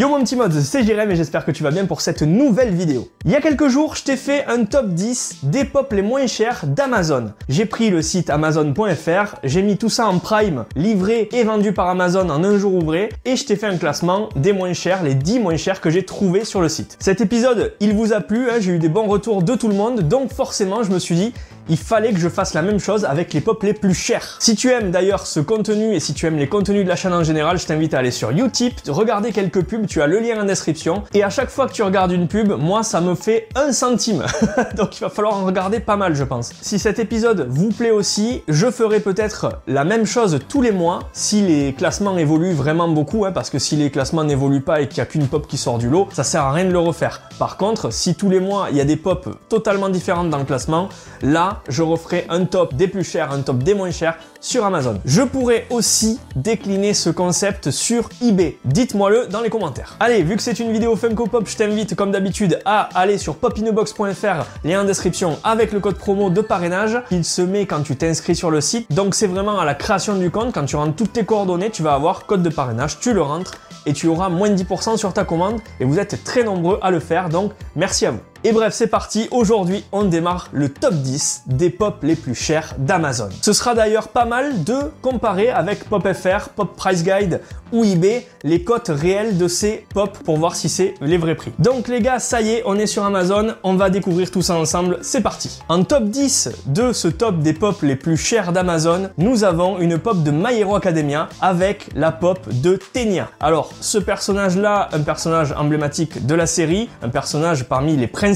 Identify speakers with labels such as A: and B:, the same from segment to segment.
A: Yo mon petit mode, c'est Jérém et j'espère que tu vas bien pour cette nouvelle vidéo. Il y a quelques jours, je t'ai fait un top 10 des pops les moins chers d'Amazon. J'ai pris le site amazon.fr, j'ai mis tout ça en prime, livré et vendu par Amazon en un jour ouvré et je t'ai fait un classement des moins chers, les 10 moins chers que j'ai trouvés sur le site. Cet épisode, il vous a plu, hein, j'ai eu des bons retours de tout le monde, donc forcément je me suis dit, il fallait que je fasse la même chose avec les pops les plus chers. Si tu aimes d'ailleurs ce contenu et si tu aimes les contenus de la chaîne en général, je t'invite à aller sur Utip, regarder quelques pubs, tu as le lien en description. Et à chaque fois que tu regardes une pub, moi ça me fait 1 centime. Donc il va falloir en regarder pas mal je pense. Si cet épisode vous plaît aussi, je ferai peut-être la même chose tous les mois si les classements évoluent vraiment beaucoup, hein, parce que si les classements n'évoluent pas et qu'il n'y a qu'une pop qui sort du lot, ça sert à rien de le refaire. Par contre, si tous les mois il y a des pops totalement différentes dans le classement, là je referai un top des plus chers, un top des moins chers sur Amazon. Je pourrais aussi décliner ce concept sur eBay. Dites-moi-le dans les commentaires. Allez, vu que c'est une vidéo Funko Pop, je t'invite comme d'habitude à aller sur popinebox.fr, lien en description avec le code promo de parrainage. Il se met quand tu t'inscris sur le site. Donc c'est vraiment à la création du compte. Quand tu rentres toutes tes coordonnées, tu vas avoir code de parrainage, tu le rentres et tu auras moins de 10% sur ta commande. Et vous êtes très nombreux à le faire, donc merci à vous. Et bref, c'est parti, aujourd'hui on démarre le top 10 des pops les plus chers d'Amazon. Ce sera d'ailleurs pas mal de comparer avec PopFR, Pop Price Guide ou eBay les cotes réelles de ces pops pour voir si c'est les vrais prix. Donc les gars, ça y est, on est sur Amazon, on va découvrir tout ça ensemble, c'est parti. En top 10 de ce top des pops les plus chers d'Amazon, nous avons une pop de My Hero Academia avec la pop de Ténia. Alors ce personnage-là, un personnage emblématique de la série, un personnage parmi les principaux.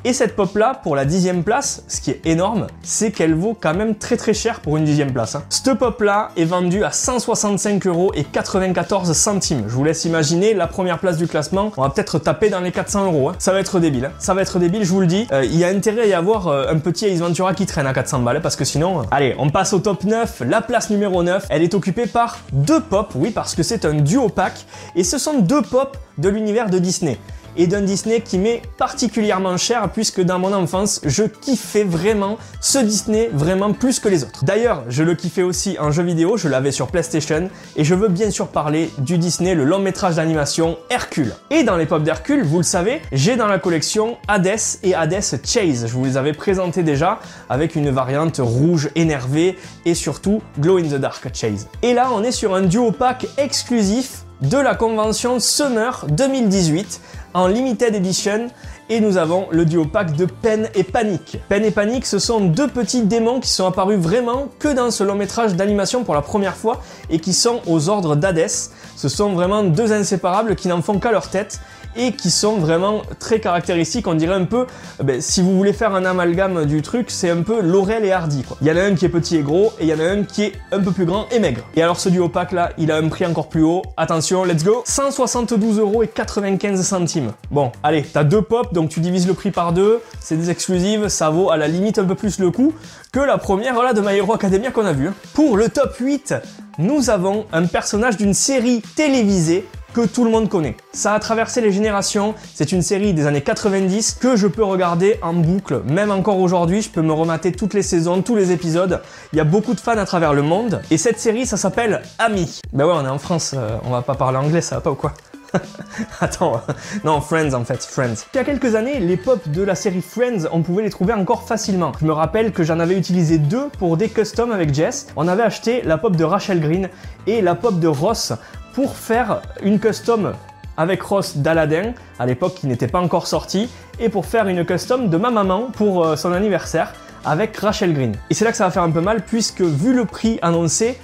A: Et cette pop là, pour la 10e place, ce qui est énorme, c'est qu'elle vaut quand même très cher pour une 10e place. Cette pop là est vendue à 165,94 €. Je vous laisse imaginer la première place du classement, on va peut-être taper dans les 400 €. Ça va être débile, ça va être débile, je vous le dis. Il y a intérêt à y avoir un petit Ace Ventura qui traîne à 400 balles, parce que sinon... Allez, on passe au top 9, la place numéro 9, elle est occupée par deux pops, oui, parce que c'est un duo pack, et ce sont deux pops de l'univers de Disney. Et d'un Disney qui m'est particulièrement cher puisque dans mon enfance, je kiffais vraiment ce Disney vraiment plus que les autres. D'ailleurs, je le kiffais aussi en jeu vidéo, je l'avais sur PlayStation et je veux bien sûr parler du Disney, le long métrage d'animation Hercule. Et dans les pops d'Hercule, vous le savez, j'ai dans la collection Hades et Hades Chase. Je vous les avais présentés déjà avec une variante rouge énervée et surtout Glow in the Dark Chase. Et là, on est sur un duo pack exclusif de la convention Summer 2018 en limited edition et nous avons le duo pack de Pen et Panic. Pen et Panic, ce sont deux petits démons qui sont apparus vraiment que dans ce long métrage d'animation pour la première fois et qui sont aux ordres d'Hadès. Ce sont vraiment deux inséparables qui n'en font qu'à leur tête et qui sont vraiment très caractéristiques. On dirait un peu, si vous voulez faire un amalgame du truc, c'est un peu Laurel et Hardy, quoi. Il y en a un qui est petit et gros, et il y en a un qui est un peu plus grand et maigre. Et alors ce duo pack là, il a un prix encore plus haut. Attention, let's go, 172,95 €. Bon, allez, t'as deux pops, donc tu divises le prix par deux, c'est des exclusives, ça vaut à la limite un peu plus le coup que la première là, de My Hero Academia qu'on a vue. Pour le top 8, nous avons un personnage d'une série télévisée que tout le monde connaît. Ça a traversé les générations, c'est une série des années 90 que je peux regarder en boucle, même encore aujourd'hui, je peux me remater toutes les saisons, tous les épisodes. Il y a beaucoup de fans à travers le monde, et cette série, ça s'appelle Ami. Ben ouais, on est en France, on va pas parler anglais, ça va pas ou quoi? Attends, non, Friends en fait, Friends. Il y a quelques années, les pops de la série Friends, on pouvait les trouver encore facilement. Je me rappelle que j'en avais utilisé deux pour des customs avec Jess. On avait acheté la pop de Rachel Green et la pop de Ross pour faire une custom avec Ross d'Aladin, à l'époque qui n'était pas encore sorti, et pour faire une custom de ma maman pour son anniversaire avec Rachel Green. Et c'est là que ça va faire un peu mal puisque vu le prix annoncé,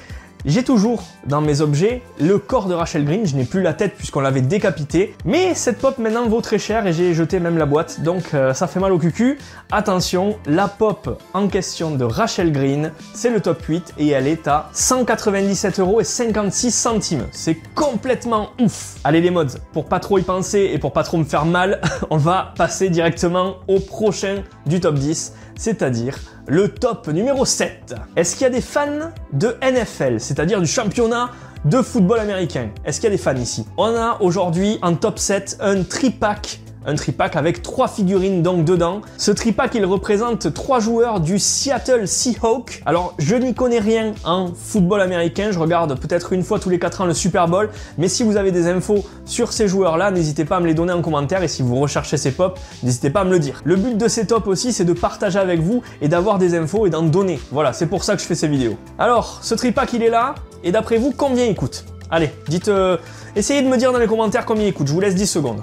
A: j'ai toujours dans mes objets le corps de Rachel Green, je n'ai plus la tête puisqu'on l'avait décapité, mais cette pop maintenant vaut très cher et j'ai jeté même la boîte, donc ça fait mal au cucu. Attention, la pop en question de Rachel Green, c'est le top 8 et elle est à 197,56 €. C'est complètement ouf. Allez les mods, pour pas trop y penser et pour pas trop me faire mal, on va passer directement au prochain du top 10, c'est-à-dire le top numéro 7. Est-ce qu'il y a des fans de NFL, c'est-à-dire du championnat de football américain? Est-ce qu'il y a des fans ici? On a aujourd'hui en top 7 un tripack un tripack avec 3 figurines donc dedans. Ce tripack, il représente 3 joueurs du Seattle Seahawks. Alors, je n'y connais rien en football américain, je regarde peut-être une fois tous les 4 ans le Super Bowl, mais si vous avez des infos sur ces joueurs-là, n'hésitez pas à me les donner en commentaire, et si vous recherchez ces pops, n'hésitez pas à me le dire. Le but de ces tops aussi, c'est de partager avec vous et d'avoir des infos et d'en donner. Voilà, c'est pour ça que je fais ces vidéos. Alors, ce tripack, il est là, et d'après vous, combien il coûte? Allez, dites, essayez de me dire dans les commentaires combien il coûte, je vous laisse 10 secondes.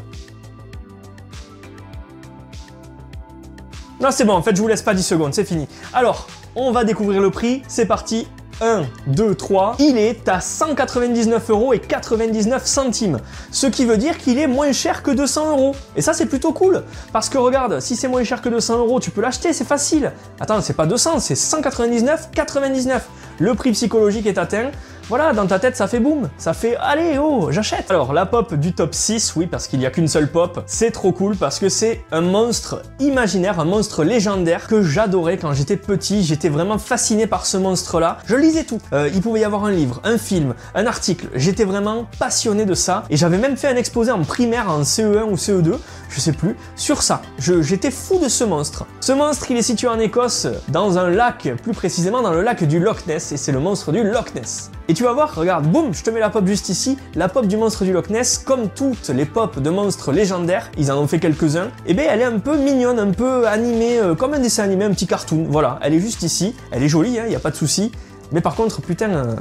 A: Non, c'est bon, en fait, je vous laisse pas 10 secondes, c'est fini. Alors, on va découvrir le prix, c'est parti. 1, 2, 3, il est à 199,99 €, ce qui veut dire qu'il est moins cher que 200 €. Et ça, c'est plutôt cool, parce que regarde, si c'est moins cher que 200 €, tu peux l'acheter, c'est facile. Attends, c'est pas 200, c'est 199,99 €. Le prix psychologique est atteint. Voilà, dans ta tête, ça fait boum, ça fait « Allez, oh, j'achète !» Alors, la pop du top 6, oui, parce qu'il n'y a qu'une seule pop, c'est trop cool parce que c'est un monstre imaginaire, un monstre légendaire que j'adorais quand j'étais petit. J'étais vraiment fasciné par ce monstre-là. Je lisais tout. Il pouvait y avoir un livre, un film, un article. J'étais vraiment passionné de ça. Et j'avais même fait un exposé en primaire, en CE1 ou CE2, je sais plus, sur ça. J'étais fou de ce monstre. Ce monstre, il est situé en Écosse, dans un lac, plus précisément dans le lac du Loch Ness, et c'est le monstre du Loch Ness. Et tu vas voir, regarde, boum, je te mets la pop juste ici, la pop du monstre du Loch Ness, comme toutes les pop de monstres légendaires, ils en ont fait quelques-uns, et bien elle est un peu mignonne, un peu animée, comme un dessin animé, un petit cartoon, voilà, elle est juste ici, elle est jolie, il n'y a pas de souci, mais par contre, putain,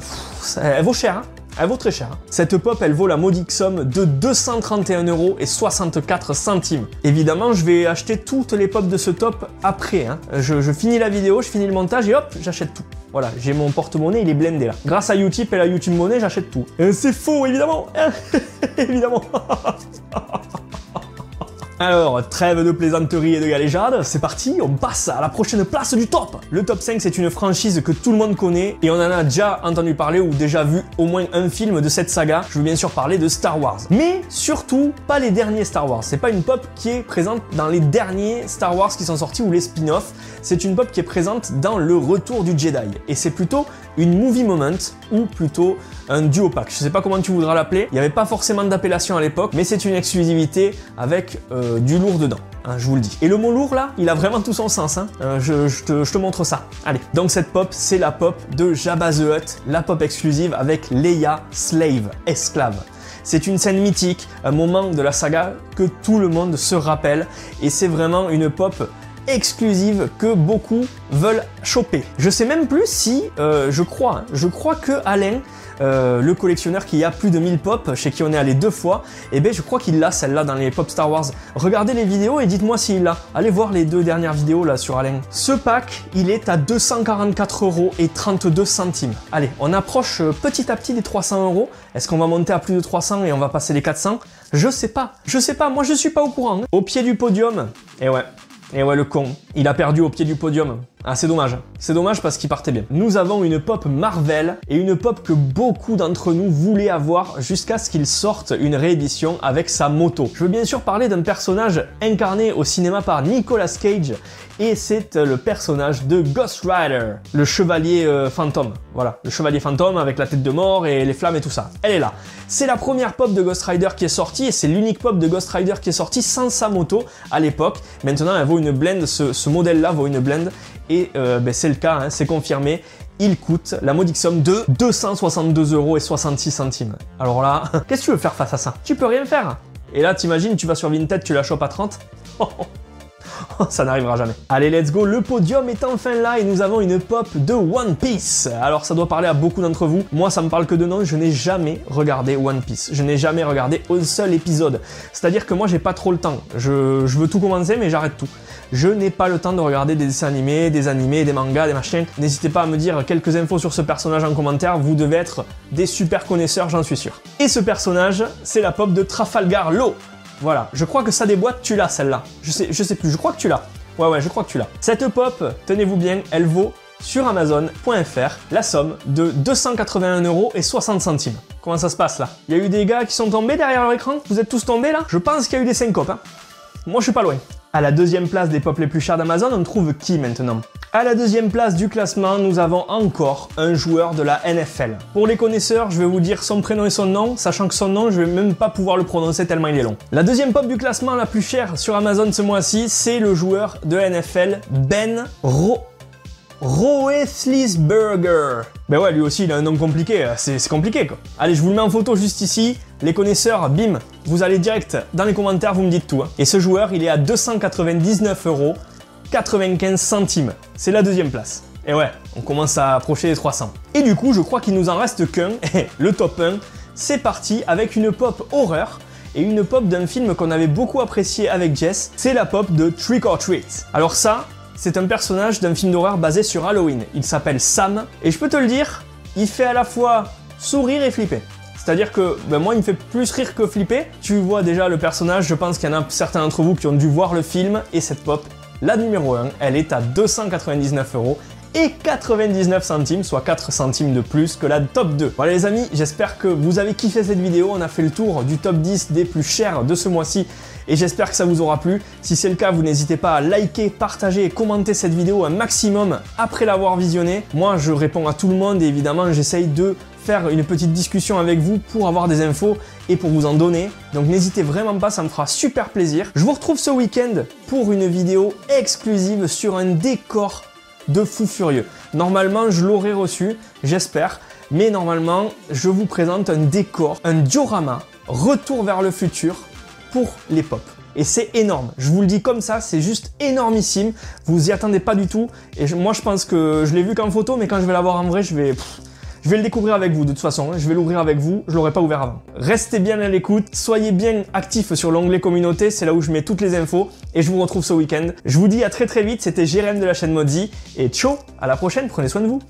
A: elle vaut cher, hein. Elle vaut très cher. Cette pop, elle vaut la modique somme de 231,64 €. Évidemment, je vais acheter toutes les pop de ce top après. Hein. Je finis la vidéo, je finis le montage et hop, j'achète tout. Voilà, j'ai mon porte-monnaie, il est blindé là. Grâce à Utip et la YouTube Money, j'achète tout. C'est faux, évidemment. Évidemment. Alors, trêve de plaisanterie et de galéjade, c'est parti, on passe à la prochaine place du top. Le top 5, c'est une franchise que tout le monde connaît et on en a déjà entendu parler ou déjà vu au moins un film de cette saga. Je veux bien sûr parler de Star Wars. Mais surtout, pas les derniers Star Wars. C'est pas une pop qui est présente dans les derniers Star Wars qui sont sortis ou les spin-offs. C'est une pop qui est présente dans le Retour du Jedi. Et c'est plutôt une movie moment ou plutôt un duo pack. Je sais pas comment tu voudras l'appeler. Il n'y avait pas forcément d'appellation à l'époque, mais c'est une exclusivité avec du lourd dedans, hein, je vous le dis. Et le mot lourd là, il a vraiment tout son sens, hein. Je te montre ça. Allez, donc cette pop, c'est la pop de Jabba the Hutt, la pop exclusive avec Leia Slave, esclave. C'est une scène mythique, un moment de la saga que tout le monde se rappelle, et c'est vraiment une pop exclusive que beaucoup veulent choper. Je sais même plus si, je crois que Alain, le collectionneur qui a plus de 1000 pop, chez qui on est allé 2 fois, et ben je crois qu'il l'a celle-là dans les pop Star Wars. Regardez les vidéos et dites-moi s'il l'a. Allez voir les 2 dernières vidéos là sur Alain. Ce pack, il est à 244,32 €. Allez, on approche petit à petit des 300 €. Est-ce qu'on va monter à plus de 300 et on va passer les 400? Je sais pas, moi je suis pas au courant. Hein. Au pied du podium, et ouais, le con, il a perdu au pied du podium. Ah, c'est dommage. C'est dommage parce qu'il partait bien. Nous avons une pop Marvel et une pop que beaucoup d'entre nous voulaient avoir jusqu'à ce qu'il sorte une réédition avec sa moto. Je veux bien sûr parler d'un personnage incarné au cinéma par Nicolas Cage et c'est le personnage de Ghost Rider, le chevalier fantôme. Voilà, le chevalier fantôme avec la tête de mort et les flammes et tout ça. Elle est là. C'est la première pop de Ghost Rider qui est sortie et c'est l'unique pop de Ghost Rider qui est sortie sans sa moto à l'époque. Maintenant, elle vaut une blende, ce modèle-là vaut une blende. Et c'est le cas, hein, c'est confirmé, il coûte la modique somme de 262,66 €. Alors là, qu'est-ce que tu veux faire face à ça? Tu peux rien faire. Et là, t'imagines, tu vas sur Vinted, tu la chopes à 30. Ça n'arrivera jamais. Allez, let's go, le podium est enfin là et nous avons une pop de One Piece. Alors ça doit parler à beaucoup d'entre vous. Moi, ça me parle que de nom, je n'ai jamais regardé One Piece. Je n'ai jamais regardé un seul épisode. C'est-à-dire que moi, j'ai pas trop le temps. Je veux tout commencer, mais j'arrête tout. Je n'ai pas le temps de regarder des dessins animés, des mangas, des machins. N'hésitez pas à me dire quelques infos sur ce personnage en commentaire. Vous devez être des super connaisseurs, j'en suis sûr. Et ce personnage, c'est la pop de Trafalgar Law. Voilà, je crois que ça déboîte, tu l'as celle-là. Je sais plus, je crois que tu l'as. Ouais, je crois que tu l'as. Cette pop, tenez-vous bien, elle vaut sur Amazon.fr la somme de 281,60 €. Comment ça se passe là? Il y a eu des gars qui sont tombés derrière leur écran? Vous êtes tous tombés là? Je pense qu'il y a eu des syncopes, hein. Moi je suis pas loin. À la deuxième place des pop les plus chères d'Amazon, on trouve qui maintenant? À la deuxième place du classement, nous avons encore un joueur de la NFL. Pour les connaisseurs, je vais vous dire son prénom et son nom, sachant que son nom, je vais même pas pouvoir le prononcer tellement il est long. La deuxième pop du classement la plus chère sur Amazon ce mois-ci, c'est le joueur de NFL Ben Roethlisberger. Ben ouais, lui aussi, il a un nom compliqué, c'est compliqué quoi. Allez, je vous le mets en photo juste ici. Les connaisseurs, bim, vous allez direct dans les commentaires, vous me dites tout. Hein. Et ce joueur, il est à 299,95 €. C'est la deuxième place. Et ouais, on commence à approcher les 300. Et du coup, je crois qu'il nous en reste qu'un, le top 1. C'est parti avec une pop horreur et une pop d'un film qu'on avait beaucoup apprécié avec Jess. C'est la pop de Trick or Treat. Alors ça, c'est un personnage d'un film d'horreur basé sur Halloween. Il s'appelle Sam. Et je peux te le dire, il fait à la fois sourire et flipper. C'est-à-dire que moi, il me fait plus rire que flipper. Tu vois déjà le personnage, je pense qu'il y en a certains d'entre vous qui ont dû voir le film. Et cette pop, la numéro 1, elle est à 299,99 €, soit 4 centimes de plus que la top 2. Voilà les amis, j'espère que vous avez kiffé cette vidéo. On a fait le tour du top 10 des plus chers de ce mois-ci. Et j'espère que ça vous aura plu. Si c'est le cas, vous n'hésitez pas à liker, partager et commenter cette vidéo un maximum après l'avoir visionnée. Moi, je réponds à tout le monde et évidemment, j'essaye de faire une petite discussion avec vous pour avoir des infos et pour vous en donner. Donc n'hésitez vraiment pas, ça me fera super plaisir. Je vous retrouve ce week-end pour une vidéo exclusive sur un décor de fou furieux. Normalement, je l'aurais reçu, j'espère. Mais normalement, je vous présente un décor, un diorama, retour vers le futur, pour les pop. Et c'est énorme, je vous le dis comme ça, c'est juste énormissime, vous y attendez pas du tout, et moi je pense que je l'ai vu qu'en photo, mais quand je vais l'avoir en vrai, je vais le découvrir avec vous de toute façon, je vais l'ouvrir avec vous, je l'aurais pas ouvert avant. Restez bien à l'écoute, soyez bien actifs sur l'onglet communauté, c'est là où je mets toutes les infos, et je vous retrouve ce week-end. Je vous dis à très vite, c'était Jérém de la chaîne Modzy, et ciao, à la prochaine, prenez soin de vous.